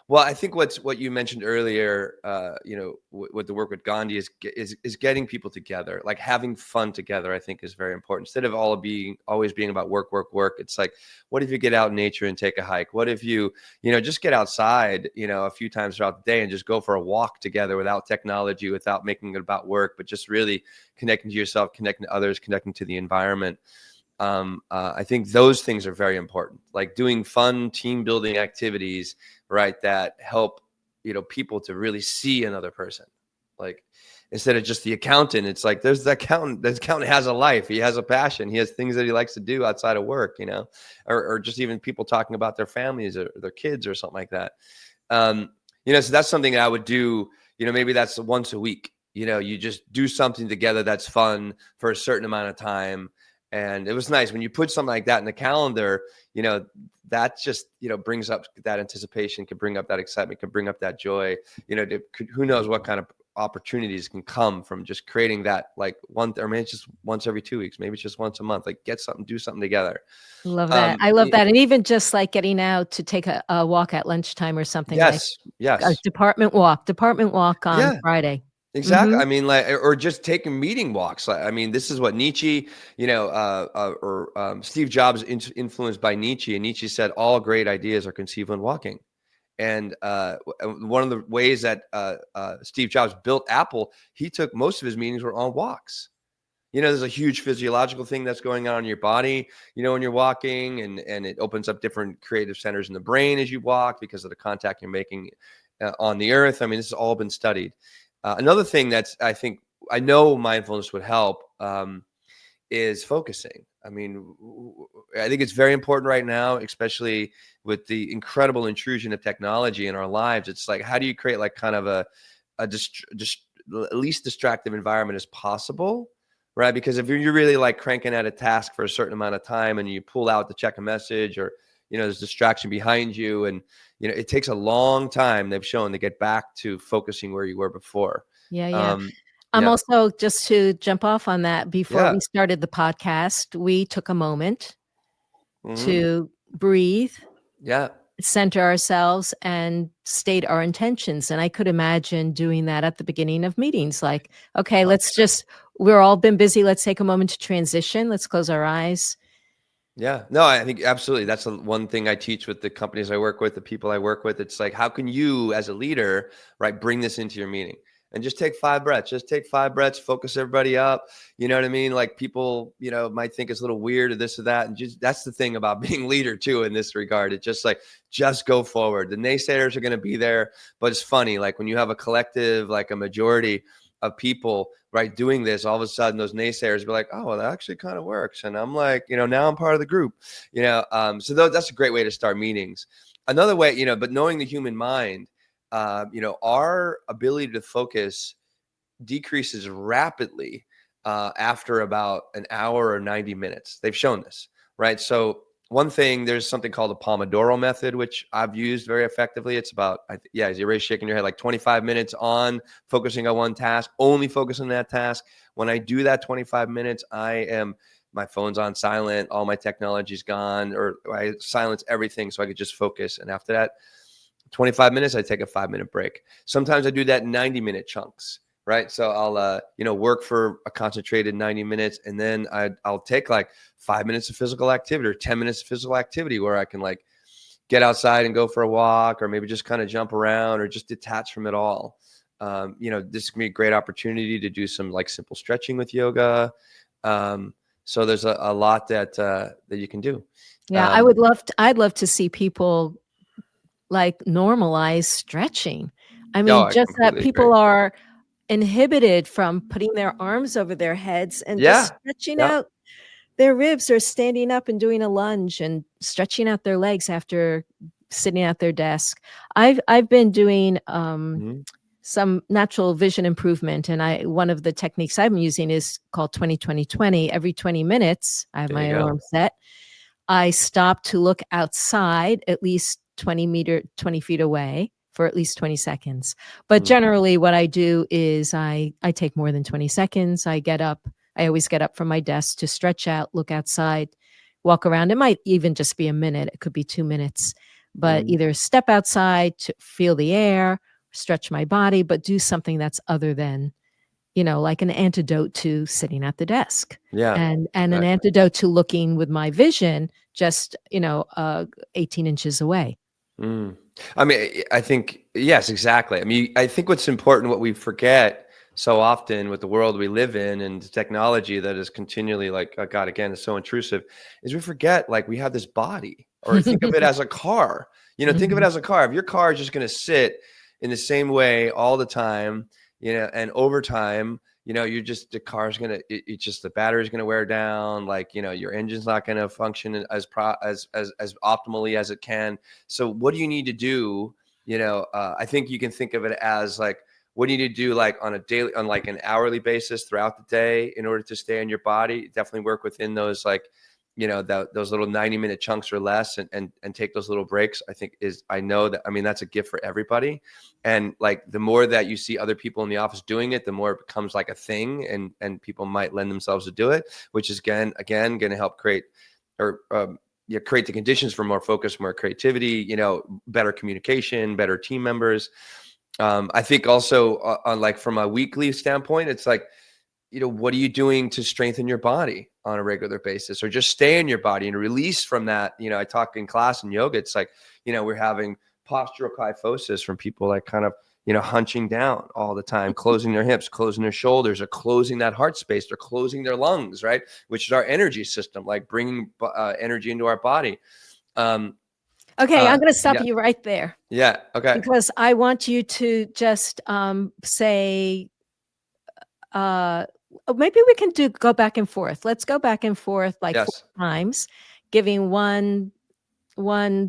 well, I think what you mentioned earlier, with the work with Gandhi is getting people together, like having fun together. I think is very important. Instead of always being about work, work, work. It's like, what if you get out in nature and take a hike? What if you just get outside, a few times throughout the day and just go for a walk together without technology, without making it about work, but just really connecting to yourself, connecting to others, connecting to the environment. I think those things are very important, like doing fun team building activities, right, that help people to really see another person. Like, instead of just the accountant, it's like there's the accountant. The accountant has a life, he has a passion, he has things that he likes to do outside of work, or just even people talking about their families or their kids or something like that. So that's something that I would do. Maybe that's once a week. You just do something together that's fun for a certain amount of time. And it was nice when you put something like that in the calendar, that just, brings up that anticipation, can bring up that excitement, can bring up that joy, who knows what kind of opportunities can come from just creating that, like or maybe it's just once every 2 weeks, maybe it's just once a month, like do something together. Love that. I love that. And even just like getting out to take a walk at lunchtime or something, like Yes. a Yes. department walk on Yeah. Friday. Exactly. Mhm. I mean, like, or just taking meeting walks. Like, I mean, this is what Nietzsche, Steve Jobs influenced by Nietzsche, and Nietzsche said all great ideas are conceived when walking. And one of the ways that Steve Jobs built Apple, he took most of his meetings were on walks. There's a huge physiological thing that's going on in your body, when you're walking, and it opens up different creative centers in the brain as you walk because of the contact you're making on the earth. I mean, this has all been studied. Another thing I know mindfulness would help is focusing. I mean, I think it's very important right now, especially with the incredible intrusion of technology in our lives. It's like, how do you create like kind of a least distractive environment as possible, right? Because if you're really like cranking at a task for a certain amount of time and you pull out to check a message, or there's distraction behind you, and it takes a long time, they've shown, to get back to focusing where you were before. Yeah, yeah. Um, I'm yeah, also, just to jump off on that, before yeah, we started the podcast, we took a moment hmm to breathe, yeah. center ourselves, and state our intentions. And I could imagine doing that at the beginning of meetings. Like, okay, we're all been busy. Let's take a moment to transition. Let's close our eyes. Yeah, no, I think absolutely. That's the one thing I teach with the companies I work with, the people I work with. It's like, how can you, as a leader, right, bring this into your meeting and just take 5 breaths? Just take 5 breaths, focus everybody up. You know what I mean? Like, people, might think it's a little weird or this or that, and just that's the thing about being leader too in this regard. It's just like, just go forward. The naysayers are going to be there, but it's funny. Like, when you have a collective, like a majority of people, right, doing this, all of a sudden those naysayers be like, oh, well, that actually kind of works, and I'm like, now I'm part of the group. So that's a great way to start meetings. Another way, but knowing the human mind, our ability to focus decreases rapidly after about an hour or 90 minutes. They've shown this, right? So one thing, there's something called the Pomodoro method, which I've used very effectively. It's about, as you're already shaking your head, like 25 minutes on focusing on one task, only focus on that task. When I do that 25 minutes, my phone's on silent, all my technology's gone, or I silence everything so I could just focus. And after that 25 minutes, I take a 5-minute break. Sometimes I do that in 90-minute chunks, right? So I'll, work for a concentrated 90 minutes, and then I'll take like 5 minutes of physical activity or 10 minutes of physical activity where I can like get outside and go for a walk, or maybe just kind of jump around or just detach from it all. This can be a great opportunity to do some like simple stretching with yoga. So there's a lot that you can do. Yeah, Um, I'd love to see people like normalize stretching. I oh, mean, I just that completely agree. people are inhibited from putting their arms over their heads and just Yeah. stretching Yeah. out their ribs, or standing up and doing a lunge and stretching out their legs after sitting at their desk. I've been doing Mhm. some natural vision improvement, and one of the techniques I'm using is called 20-20-20. Every 20 minutes, I have There you my go. alarm set. I stop to look outside at least 20 feet away for at least 20 seconds. But Mm. generally what I do is I take more than 20 seconds. I get up. I always get up from my desk to stretch out, look outside, walk around. It might even just be a minute. It could be 2 minutes, but Mm. either step outside to feel the air, stretch my body, but do something that's other than, like an antidote to sitting at the desk, Yeah, and an exactly. antidote to looking with my vision just, 18 inches away. Mm. I mean, I think, yes, exactly. I mean, I think what's important, what we forget so often with the world we live in and the technology that is continually like, oh God, again, is so intrusive, is we forget like we have this body, or think of it as a car. Think of it Mhm. as a car. If your car is just going to sit in the same way all the time, and over time, you're just, the car's gonna, it's just, the battery's gonna wear down. Like, your engine's not gonna function as optimally as it can. So what do you need to do? I think you can think of it as like, what do you need to do like on like an hourly basis throughout the day in order to stay in your body? Definitely work within those like those little 90-minute chunks or less, and take those little breaks, I mean, that's a gift for everybody. And like, the more that you see other people in the office doing it, the more it becomes like a thing, and people might lend themselves to do it, which is again going to help create create the conditions for more focus, more creativity, better communication, better team members. I think also on like from a weekly standpoint, it's like, what are you doing to strengthen your body on a regular basis, or just stay in your body and release from that? I talk in class in yoga. It's like, we're having postural kyphosis from people like kind of, hunching down all the time, closing their hips, closing their shoulders, or closing that heart space, or closing their lungs, right? Which is our energy system, like bringing energy into our body. Okay, I'm going to stop you right there. Yeah. Okay. Because I want you to just say, maybe we can go back and forth. Let's go back and forth like 4 times, giving one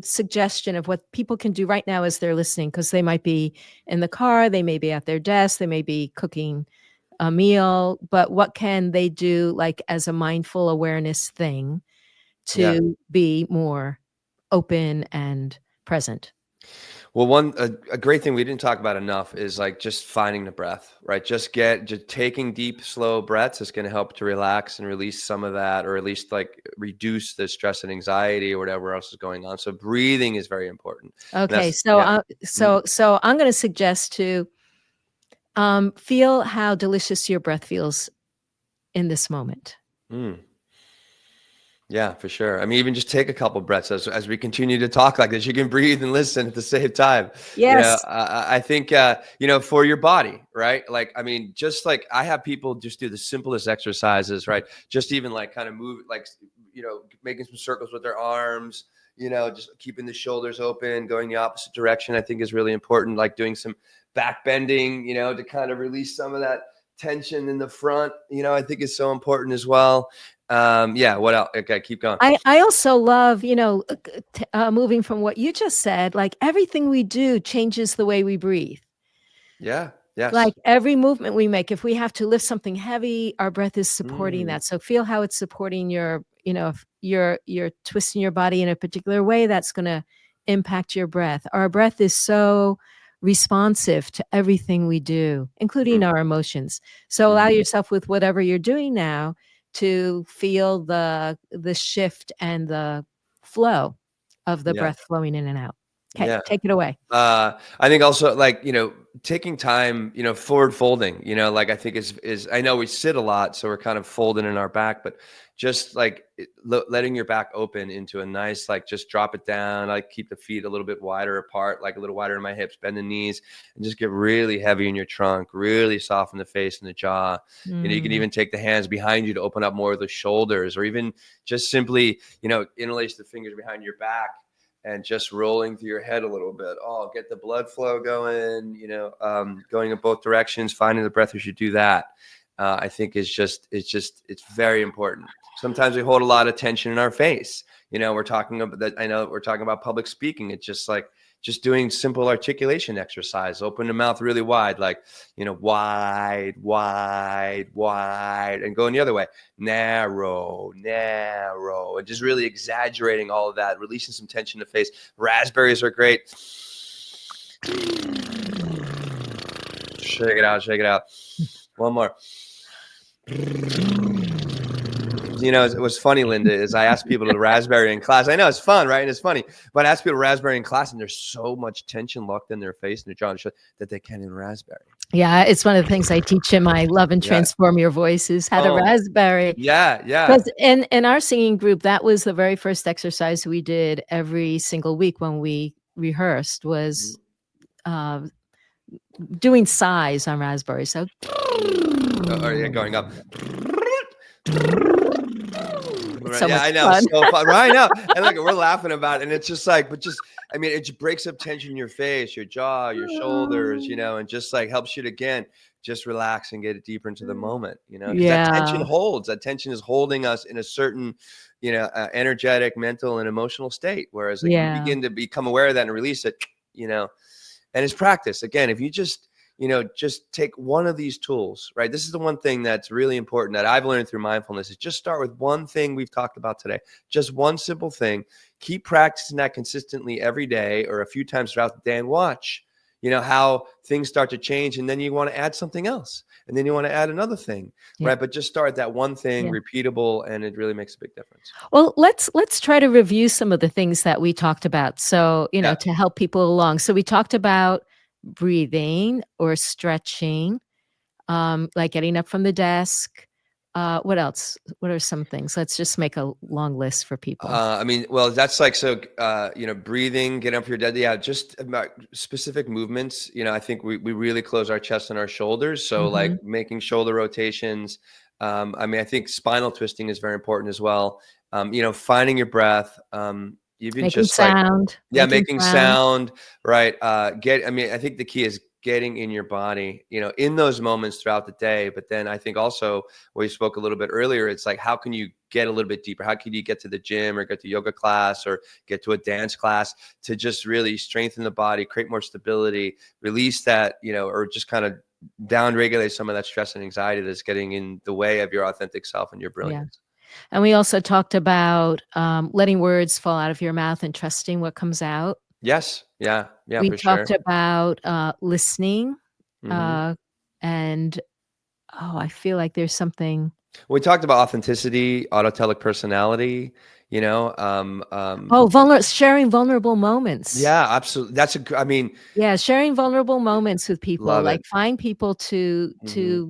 suggestion of what people can do right now as they're listening, because they might be in the car, they may be at their desk, they may be cooking a meal, but what can they do like as a mindful awareness thing to be more open and present? Well, a great thing we didn't talk about enough is like just finding the breath, right? Just taking deep, slow breaths is going to help to relax and release some of that, or at least like reduce the stress and anxiety or whatever else is going on. So breathing is very important. Okay. So I'm going to suggest to feel how delicious your breath feels in this moment. Yeah, for sure. I mean, even just take a couple breaths as we continue to talk like this. You can breathe and listen at the same time. Yes. I think, for your body, right? Like, I mean, just like I have people just do the simplest exercises, right? Just even like kind of move, like, making some circles with their arms, just keeping the shoulders open, going the opposite direction, I think is really important. Like doing some back bending, to kind of release some of that tension in the front, I think is so important as well. What else? Okay, keep going. I also love, moving from what you just said, like everything we do changes the way we breathe. Yeah. Yes. Like every movement we make, if we have to lift something heavy, our breath is supporting that. So feel how it's supporting your, if you're twisting your body in a particular way, that's going to impact your breath. Our breath is so responsive to everything we do, including our emotions. So allow yourself with whatever you're doing now to feel the shift and the flow of the breath flowing in and out. Okay, take it away. I think also like, taking time, forward folding, like I think is, I know we sit a lot, so we're kind of folding in our back, but just like letting your back open into a nice, like just drop it down, like keep the feet a little bit wider apart, like a little wider in my hips, bend the knees, and just get really heavy in your trunk, really soften the face and the jaw. You can even take the hands behind you to open up more of the shoulders, or even just simply, interlace the fingers behind your back and just rolling through your head a little bit. Oh, get the blood flow going, going in both directions, finding the breath. We should do that. I think it's very important. Sometimes we hold a lot of tension in our face. We're talking about that. I know we're talking about public speaking. It's just like, just doing simple articulation exercise. Open the mouth really wide, like, wide, wide, wide, and going the other way, narrow, narrow, and just really exaggerating all of that, releasing some tension in the face. Raspberries are great. Shake it out, shake it out. One more. It was funny, Linda, is I asked people to raspberry in class. I know it's fun, right? And it's funny, but I asked people to raspberry in class, and there's so much tension locked in their face and their jaw that they can't even raspberry. Yeah, it's one of the things I teach in my Love and Transform Your Voice is how to raspberry. Yeah. Because in our singing group, that was the very first exercise we did every single week when we rehearsed, was doing sighs on raspberry. So, going up. So I know. fun. So fun. Right now. And look, we're laughing about it. And it's just like, it just breaks up tension in your face, your jaw, your shoulders, and just like helps you to, again, just relax and get it deeper into the moment, because that tension holds. That tension is holding us in a certain, energetic, mental, and emotional state. Whereas like, you begin to become aware of that and release it, and it's practice. Again, if you just, just take one of these tools, right? This is the one thing that's really important that I've learned through mindfulness is just start with one thing we've talked about today, just one simple thing. Keep practicing that consistently every day or a few times throughout the day and watch, how things start to change. And then you want to add something else. And then you want to add another thing, Yeah. right? But just start that one thing, Yeah. repeatable, and it really makes a big difference. Well, let's try to review some of the things that we talked about. So, Yeah. to help people along. So we talked about breathing or stretching, like getting up from the desk. What else? What are some things? Let's just make a long list for people. Well, that's like, so, breathing, get up your dead. Yeah. Just about specific movements. I think we really close our chest and our shoulders. So like Mhm. making shoulder rotations. I think spinal twisting is very important as well. Finding your breath. Even Making just like, sound, yeah, making making sound. sound, right? I think the key is getting in your body, in those moments throughout the day. But then I think also where you spoke a little bit earlier, it's like, how can you get a little bit deeper? How can you get to the gym or get to yoga class or get to a dance class to just really strengthen the body, create more stability, release that, or just kind of down regulate some of that stress and anxiety that's getting in the way of your authentic self and your Yeah. brilliance. And we also talked about, letting words fall out of your mouth and trusting what comes out. Yes. Yeah. Yeah, We for talked sure. about, listening, Hmm. uh, and, I feel like there's something. We talked about authenticity, autotelic personality, you know, Oh, sharing vulnerable moments. yeah, absolutely. Yeah, sharing vulnerable moments with people, Love it. like, find people to Hmm.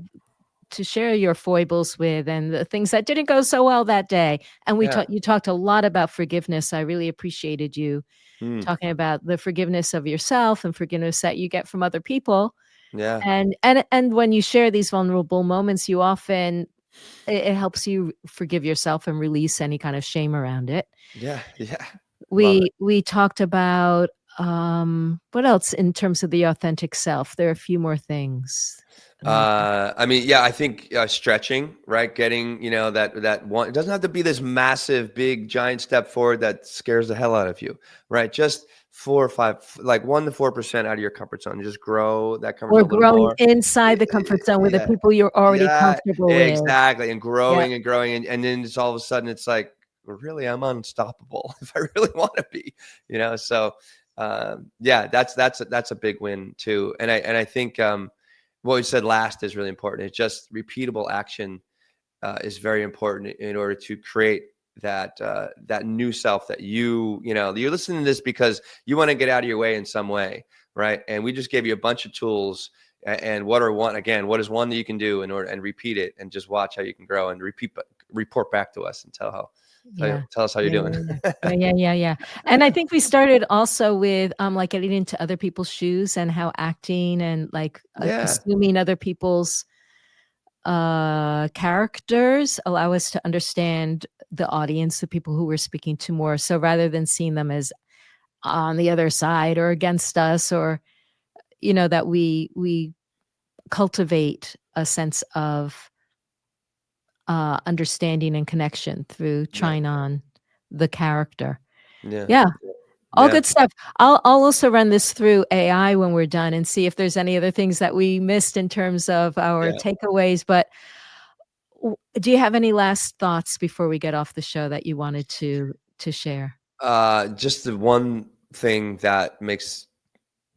share your foibles with and the things that didn't go so well that day, and Yeah. you talked a lot about forgiveness. I really appreciated you Mm. talking about the forgiveness of yourself and forgiveness that you get from other people, Yeah. and when you share these vulnerable moments, you often it helps you forgive yourself and release any kind of shame around it. Yeah. Yeah. Love it. We talked about, what else in terms of the authentic self? There are a few more things that. Yeah, I think stretching, right? Getting, that one, it doesn't have to be this massive, big, giant step forward that scares the hell out of you, right? Just 4 or 5, like 1 to 4% out of your comfort zone. Just grow that comfort Or zone a little growing more. inside the comfort zone with the Yeah. people you're already Yeah, comfortable with. exactly. And Yeah, growing and growing. And then it's all of a sudden it's like, well, really, I'm unstoppable if I really want to be, So yeah, that's a big win too. And I think what we said last is really important. It's just repeatable action is very important in order to create that new self that you're listening to this because you want to get out of your way in some way, right? And we just gave you a bunch of tools. And what is one that you can do in order and repeat it and just watch how you can grow and report back to us and yeah. tell us how you're Yeah, doing. yeah, yeah. Yeah, yeah, yeah, yeah. And I think we started also with, like, getting into other people's shoes and how acting and, like, Yeah. assuming other people's, characters allow us to understand the audience, the people who we're speaking to more. So rather than seeing them as on the other side or against us or, that we cultivate a sense of, understanding and connection through Yeah. trying on the character. Yeah. Yeah, all Yeah. good stuff. I'll also run this through AI when we're done and see if there's any other things that we missed in terms of our Yeah. takeaways, but do you have any last thoughts before we get off the show that you wanted to share? Just the one thing that makes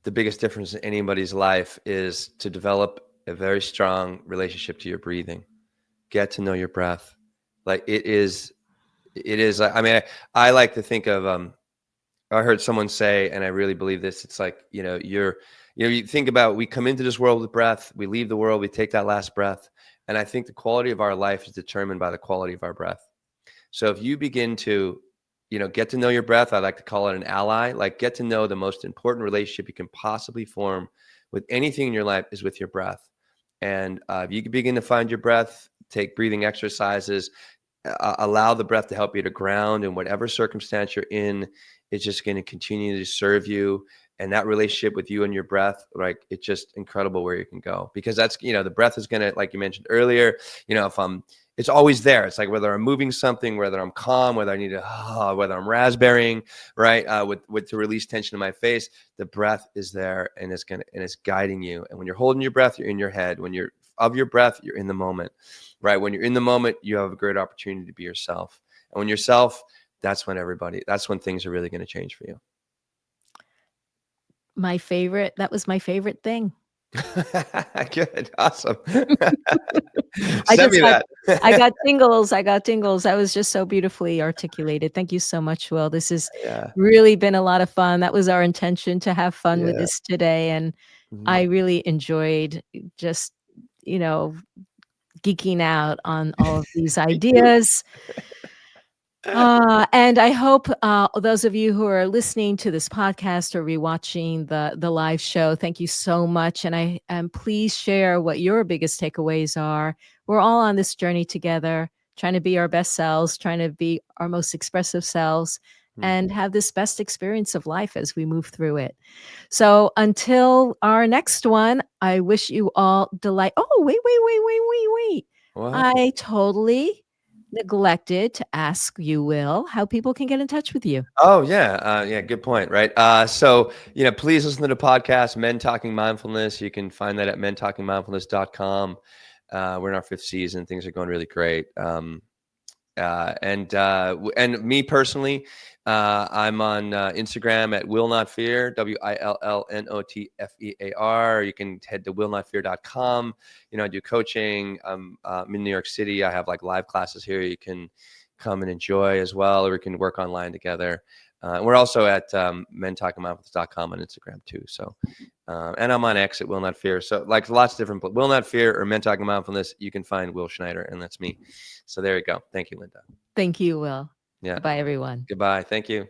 the biggest difference in anybody's life is to develop a very strong relationship to your breathing. Get to know your breath. Like it is. I like to think of, I heard someone say, and I really believe this. It's like, you think about, we come into this world with breath, we leave the world, we take that last breath. And I think the quality of our life is determined by the quality of our breath. So if you begin to, get to know your breath, I like to call it an ally, like get to know the most important relationship you can possibly form with anything in your life is with your breath. And if you can begin to find your breath, take breathing exercises, allow the breath to help you to ground in whatever circumstance you're in. It's just going to continue to serve you. And that relationship with you and your breath, like, it's just incredible where you can go, because that's, the breath is going to, like you mentioned earlier, if It's always there. It's like whether I'm moving something, whether I'm calm, whether I need to, whether I'm raspberrying, right? With to release tension in my face, the breath is there and it's guiding you. And when you're holding your breath, you're in your head. When you're of your breath, you're in the moment, right? When you're in the moment, you have a great opportunity to be yourself. And when you're self, that's when things are really going to change for you. That was my favorite thing. Good. Awesome. I Send just me got that. I got tingles. I got tingles. That was just so beautifully articulated. Thank you so much, Will. This has Yeah. really been a lot of fun. That was our intention, to have fun with Yeah. this today, and Mhm. I really enjoyed just, you know, geeking out on all of these Me too. ideas. And I hope, those of you who are listening to this podcast or rewatching the live show, thank you so much, and please share what your biggest takeaways are. We're all on this journey together, trying to be our best selves, trying to be our most expressive selves, Mm. and have this best experience of life as we move through it. So until our next one, I wish you all delight. Oh, wait. What? I totally neglected to ask you, Will, how people can get in touch with you. Oh yeah, yeah. Good point. Right. So please listen to the podcast, Men Talking Mindfulness. You can find that at mentalkingmindfulness.com. We're in our 5th season. Things are going really great. And me personally, I'm on Instagram at Will Not Fear, WILLNOTFEAR. You can head to willnotfear.com. I do coaching. I'm in New York City. I have like live classes here. You can come and enjoy as well, or we can work online together. And we're also at mentalkingmindfulness.com on Instagram too. So, and I'm on X at Will Not Fear. So like lots of different, Will Not Fear or Men Talking Mindfulness, you can find Will Schneider, and that's me. So there you go. Thank you, Linda. Thank you, Will. Yeah. Goodbye, everyone. Goodbye. Thank you.